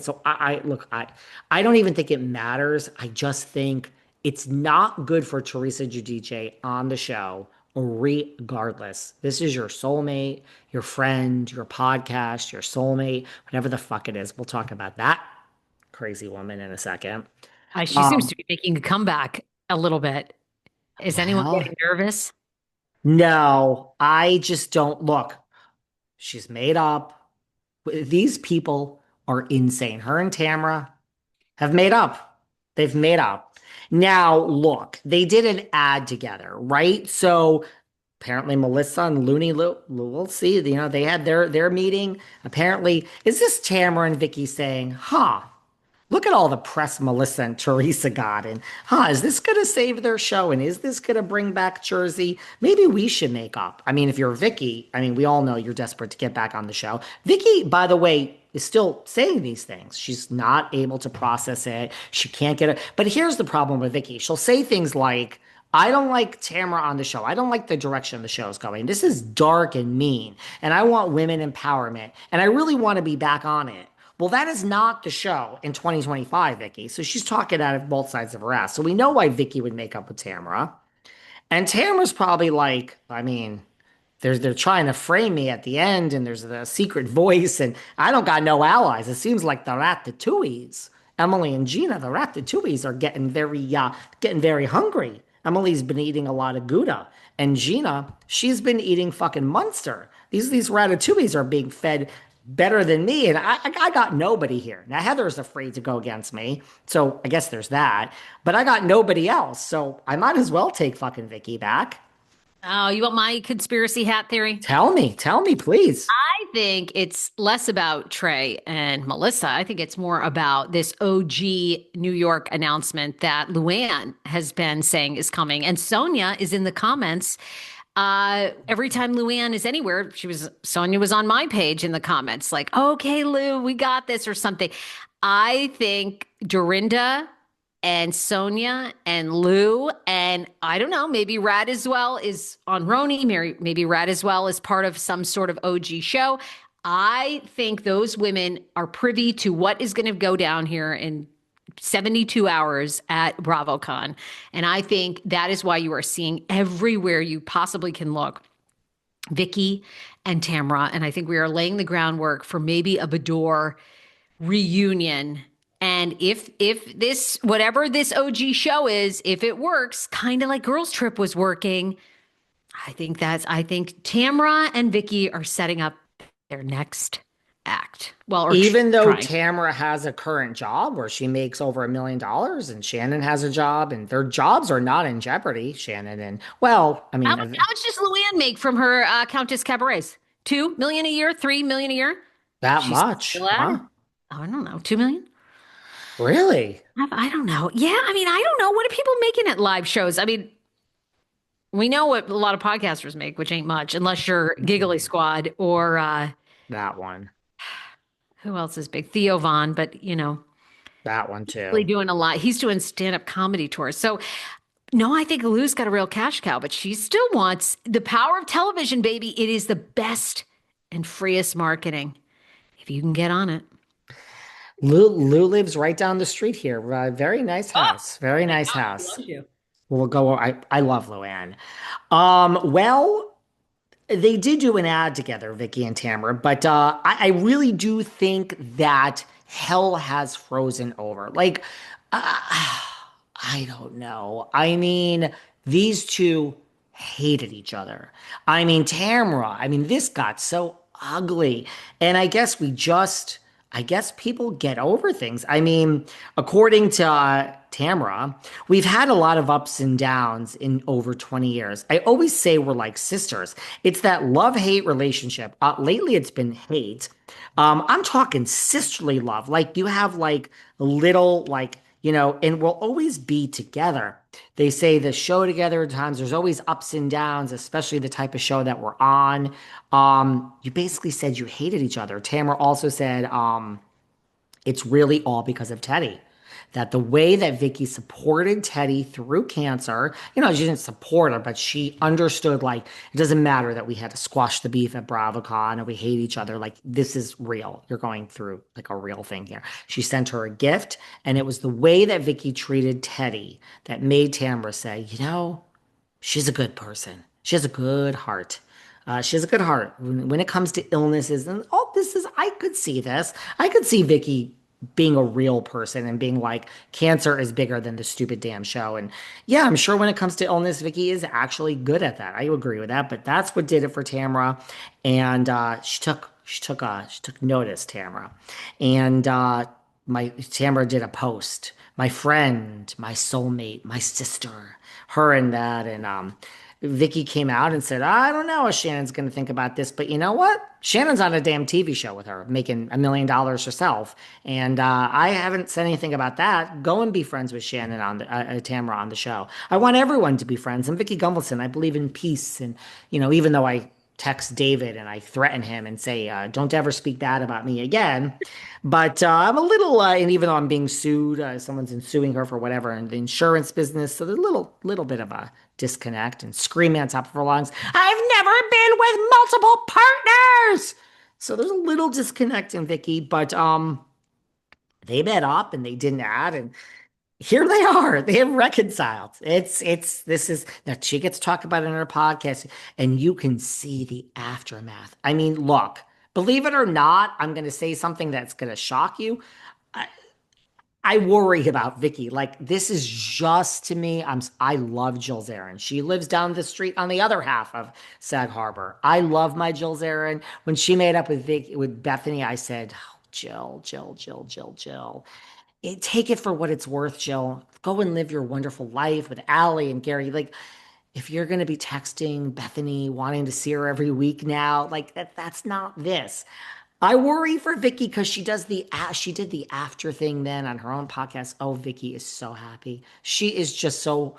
So I look, I don't even think it matters. I just think it's not good for Teresa Giudice on the show, regardless. This is your soulmate, your friend, your podcast, your soulmate, whatever the fuck it is. We'll talk about that crazy woman in a second. She seems Um, to be making a comeback a little bit. Is anyone well, getting nervous? no, I just don't look. She's made up. These people are insane. Her and Tamra have made up. They've made up. Now, look, they did an ad together, right? So apparently Melissa and Looney we'll see, they had their meeting. Apparently, is this Tamara and Vicky saying, huh, look at all the press Melissa and Teresa got, and is this gonna save their show? And is this gonna bring back Jersey? Maybe we should make up. I mean, if you're Vicky, I mean, we all know you're desperate to get back on the show. Vicky, by the way, is still saying these things. She's not able to process it. She can't get it. But here's the problem with Vicky. She'll say things like, I don't like Tamara on the show. I don't like the direction the show is going. This is dark and mean. And I want women empowerment. And I really want to be back on it. Well, that is not the show in 2025, Vicky. So she's talking out of both sides of her ass. So we know why Vicky would make up with Tamara. And Tamara's probably like, I mean, they're trying to frame me at the end, and there's the secret voice, and I don't got no allies. It seems like the Ratatouilles, Emily and Gina, the Ratatouilles are getting very hungry. Emily's been eating a lot of Gouda, and Gina, she's been eating fucking Munster. These Ratatouilles are being fed better than me, and I got nobody here. Now Heather's afraid to go against me, so I guess there's that. But I got nobody else, so I might as well take fucking Vicky back. Oh, you want my conspiracy hat theory? Tell me, please. I think it's less about Trey and Melissa. I think it's more about this OG New York announcement that Luann has been saying is coming. And Sonia is in the comments. Every time Luann is anywhere, Sonia was on my page in the comments, like, okay, Lou, we got this or something. I think Dorinda and Sonia and Lou and I don't know, maybe Rad as well is on RHONY. Maybe Rad as well is part of some sort of OG show. I think those women are privy to what is going to go down here in 72 hours at BravoCon. And I think that is why you are seeing everywhere you possibly can look Vicki and Tamra. And I think we are laying the groundwork for maybe a Bador reunion. And if this whatever this OG show is, if it works, kind of like Girls Trip was working, I think Tamra and Vicky are setting up their next act. Well, or Even though trying. Tamara has a current job where she makes over $1 million and Shannon has a job and their jobs are not in jeopardy, Shannon and well, I mean, How much does Luann make from her Countess Cabarets? 2 million a year, 3 million a year? that She's much, still at it. huh? Oh, I don't know, 2 million. Really? I don't know. Yeah, I mean, I don't know. What are people making at live shows? I mean, we know what a lot of podcasters make, which ain't much, unless you're Giggly Mm, Squad or that one. who else is big? Theo Vaughn, but That one really too. doing a lot. He's doing stand-up comedy tours. So no, I think Lou's got a real cash cow, but she still wants the power of television, baby. It is the best and freest marketing if you can get on it. Lou lives right down the street here. Very nice Oh house. Very my nice God, she house. loves you. We'll go. I love Luann. Well, they did do an ad together, Vicky and Tamara, but I really do think that hell has frozen over. Like, I don't know. I mean, these two hated each other. I mean, Tamara, I mean, this got so ugly. And I guess people get over things. I mean, according to Tamara, we've had a lot of ups and downs in over 20 years. I always say we're like sisters. It's that love-hate relationship. Lately, it's been hate. I'm talking sisterly love. Like you have like little like and we'll always be together. They say the show together at times. There's always ups and downs, especially the type of show that we're on. You basically said you hated each other. Tamara also said it's really all because of Teddy. that the way that Vicki supported Teddy through cancer, she didn't support her, but she understood like it doesn't matter that we had to squash the beef at BravoCon and we hate each other. Like this is real. You're going through like a real thing here. She sent her a gift, and it was the way that Vicki treated Teddy that made Tamra say, she's a good person. She has a good heart. She has a good heart when it comes to illnesses. And I could see this. I could see Vicky being a real person and being like, cancer is bigger than the stupid damn show. And yeah, I'm sure when it comes to illness, Vicky is actually good at that. I agree with that. But that's what did it for Tamra. And she took notice, Tamra. And my Tamra did a post. My friend, my soulmate, my sister, her and that, and Vicky came out and said, I don't know what Shannon's going to think about this, but you know what? Shannon's on a damn TV show with her, making $1 million herself, and I haven't said anything about that. Go and be friends with Shannon on the Tamara on the show. I want everyone to be friends. And Vicky Gunvalson, I believe in peace, and even though I text David and I threaten him and say, don't ever speak bad about me again. But I'm a little, and even though I'm being sued, someone's suing her for whatever in the insurance business. So there's a little bit of a disconnect and screaming on top of her lungs. I've never been with multiple partners. So there's a little disconnect in Vicky, but they met up and they didn't add, and here they are. They have reconciled. This is now she gets to talk about it in her podcast, and you can see the aftermath. I mean, look, believe it or not, I'm going to say something that's going to shock you. I, I worry about Vicky. Like this is just to me. I love Jill Zarin. She lives down the street on the other half of Sag Harbor. I love my Jill Zarin. When she made up with Bethany, I said, oh, Jill, Jill, Jill, Jill, Jill. Take it for what it's worth, Jill. Go and live your wonderful life with Allie and Gary. Like, if you're going to be texting Bethany, wanting to see her every week now, like that's not this. I worry for Vicky because she did the after thing then on her own podcast. Oh, Vicky is so happy. She is just so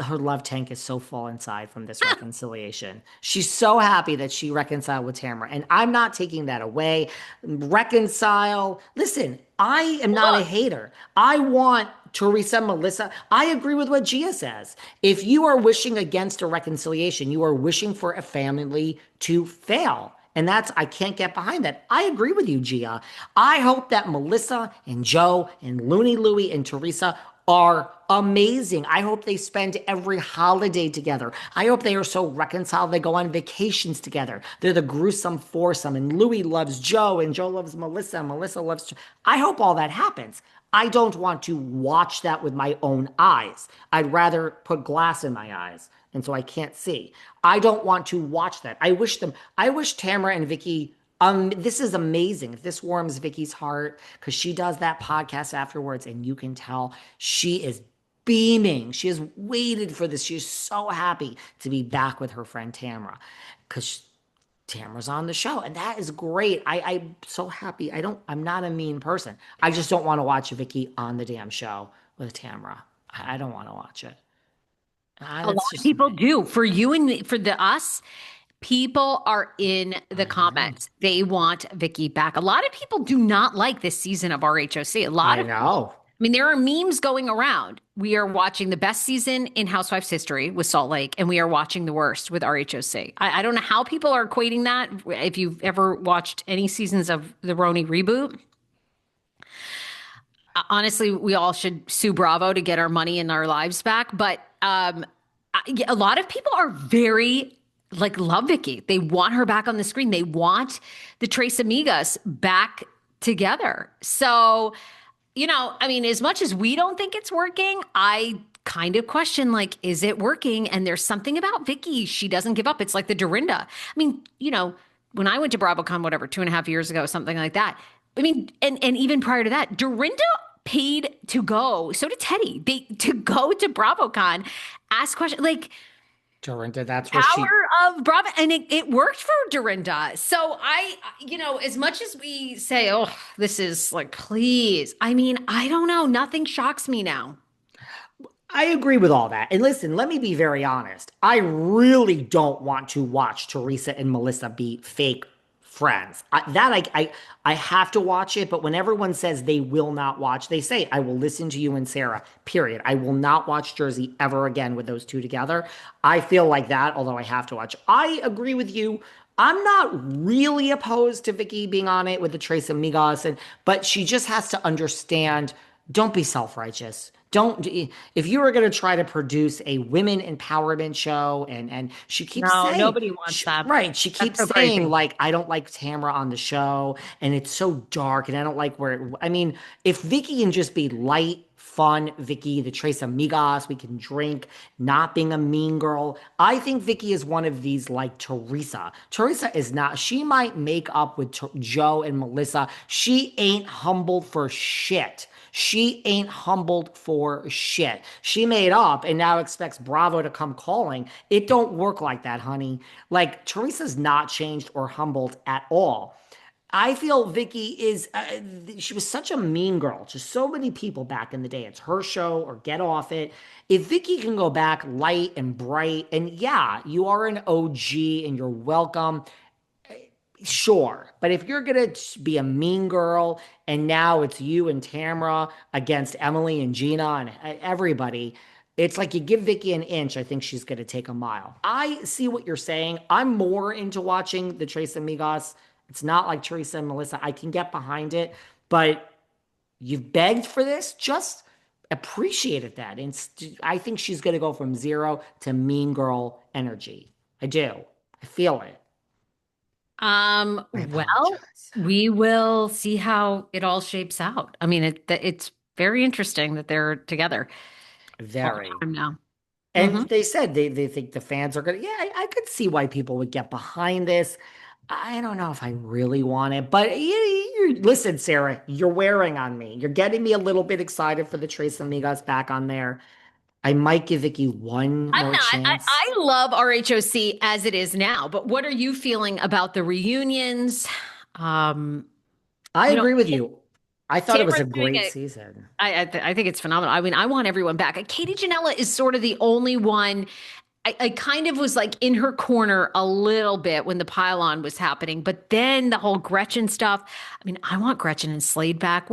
her love tank is so full inside from this reconciliation. She's so happy that she reconciled with Tamara, and I'm not taking that away. Reconcile. Listen, I am not a Look, hater. I want Teresa, Melissa. I agree with what Gia says. If you are wishing against a reconciliation, you are wishing for a family to fail. And I can't get behind that. I agree with you, Gia. I hope that Melissa and Joe and Looney Louie and Teresa are amazing. I hope they spend every holiday together. I hope they are so reconciled they go on vacations together. They're the gruesome foursome, and Louie loves Joe, and Joe loves Melissa, and Melissa loves. I hope all that happens. I don't want to watch that with my own eyes. I'd rather put glass in my eyes, and so I can't see. I don't want to watch that. I wish Tamara and Vicky, this is amazing. If this warms Vicky's heart, because she does that podcast afterwards, and you can tell she is beaming. She has waited for this. She is so happy to be back with her friend Tamara, because Tamara's on the show, and that is great. I'm so happy. I'm not a mean person. I just don't want to watch Vicky on the damn show with Tamara. I don't want to watch it. a lot That's of just people me. do. For you and for the us, people are in the I know. comments. They want Vicky back. A lot of people do not like this season of RHOC. A lot I of people. know. I mean, there are memes going around. We are watching the best season in Housewives history with Salt Lake, and we are watching the worst with RHOC. I don't know how people are equating that. If you've ever watched any seasons of the RHONY reboot, honestly, we all should sue Bravo to get our money and our lives back. But a lot of people are very like love Vicky. They want her back on the screen. They want the Tres Amigas back together. So, I mean, as much as we don't think it's working, I kind of question like, is it working? And there's something about Vicky. She doesn't give up. It's like the Dorinda. I mean, when I went to BravoCon, whatever, 2.5 years ago, something like that. I mean, and even prior to that, Dorinda paid to go. So did Teddy. They to go to BravoCon, ask questions like Dorinda, that's where she power of Bravo, and it worked for Dorinda. So as much as we say, oh, this is like, please. I mean, I don't know. Nothing shocks me now. I agree with all that. And listen, let me be very honest. I really don't want to watch Teresa and Melissa be fake Friends. I have to watch it, but when everyone says they will not watch, they say, I will listen to you and Sarah, period. I will not watch Jersey ever again with those two together. I feel like that, although I have to watch. I agree with you. I'm not really opposed to Vicki being on it with the Tres Amigas, but she just has to understand, don't be self-righteous. Don't if you were going to try to produce a women empowerment show and she keeps No, saying nobody wants that. right, she That's keeps so saying crazy. like I don't like Tamra on the show and it's so dark and I don't like I mean, if Vicky can just be light, fun, Vicky, the Tres Amigas, we can drink, not being a mean girl. I think Vicky is one of these like Teresa. Teresa is not. She might make up with Joe and Melissa. She ain't humbled for shit. She ain't humbled for shit. She made up and now expects Bravo to come calling. It don't work like that, honey. Like Teresa's not changed or humbled at all. I feel Vicky is, she was such a mean girl to so many people back in the day. It's her show or get off it. If Vicky can go back light and bright, and yeah, you are an OG and you're welcome, sure. But if you're going to be a mean girl and now it's you and Tamra against Emily and Gina and everybody, it's like you give Vicky an inch, I think she's going to take a mile. I see what you're saying. I'm more into watching the Tres Amigos. It's not like Teresa and Melissa. I can get behind it, but you've begged for this. Just appreciate it that. And I think she's going to go from zero to mean girl energy. I do. I feel it. I Well, apologize. we will see how it all shapes out. I mean, it's very interesting that they're together all the Very. time now. And Hmm. they said they think the fans are gonna, yeah, I could see why people would get behind this. I don't know if I really want it, but listen, Sarah, you're wearing on me. You're getting me a little bit excited for the Tres Amigas back on there. I might give Vicky one I'm more not. chance. I love RHOC as it is now, but what are you feeling about the reunions? Um, I you know, agree with you. I thought it was Tamara's a doing great it. season. I think it's phenomenal. I mean, I want everyone back. Katie Janela is sort of the only one. I kind of was like in her corner a little bit when the pylon was happening, but then the whole Gretchen stuff. I mean, I want Gretchen and Slade back.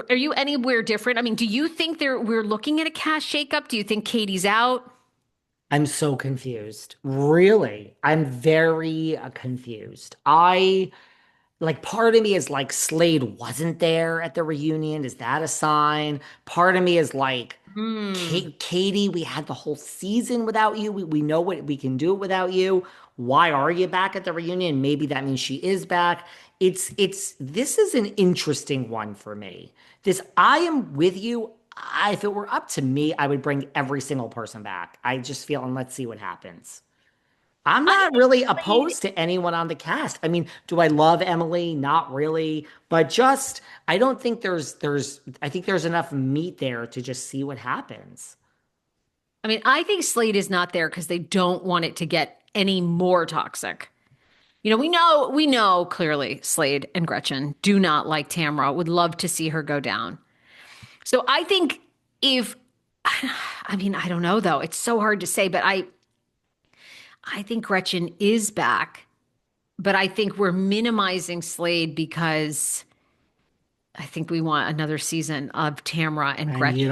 Are you anywhere different? I mean, do you think we're looking at a cast shakeup? Do you think Katie's out? I'm so confused. Really, I'm very confused. I like part of me is like Slade wasn't there at the reunion. Is that a sign? Part of me is like Hmm. Katie, we had the whole season without you. We know what we can do without you. Why are you back at the reunion? Maybe that means she is back. It's this is an interesting one for me. This I am with you. If it were up to me, I would bring every single person back. I just feel and let's see what happens. I'm I not think really Slade. opposed to anyone on the cast. I mean, do I love Emily? Not really, but just I don't think there's I think there's enough meat there to just see what happens. I mean, I think Slade is not there because they don't want it to get any more toxic. We know clearly Slade and Gretchen do not like Tamra, would love to see her go down. So I think if, I mean, I don't know though. It's so hard to say, but I think Gretchen is back, but I think we're minimizing Slade because I think we want another season of Tamra and And Gretchen. you